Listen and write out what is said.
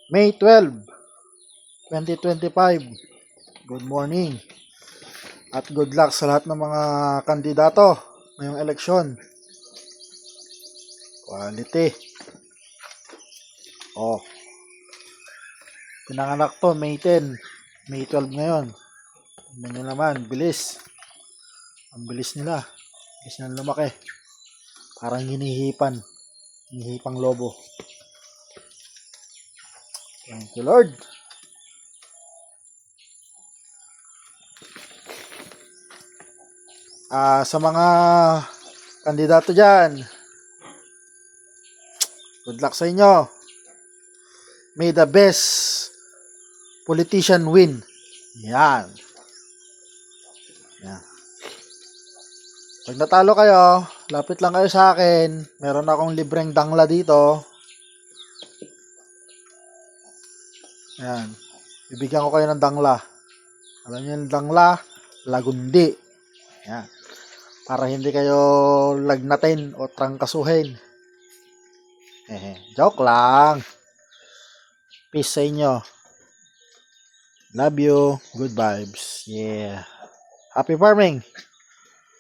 May 12, 2025. Good morning. At good luck sa lahat ng mga kandidato ngayong eleksyon. Quality. Oh. Pinanganak to May 10. May 12 ngayon. Tingnan nyo naman, bilis. Ang bilis nila. Bilis na lumaki. Parang hinihipan. Hinihipang lobo. Thank you, Lord. Sa mga kandidato dyan, good luck sa inyo. May the best politician win. Yan. Yan. Pag natalo kayo, lapit lang kayo sa akin. Meron akong libreng dangla dito. Yan. Bibigyan ko kayo ng dangla. Alam niyo yung dangla? Lagundi. Yan. Para hindi kayo lagnatin o trangkasuhin. Joke lang. Peace sa inyo. Love you. Good vibes. Yeah. Happy farming.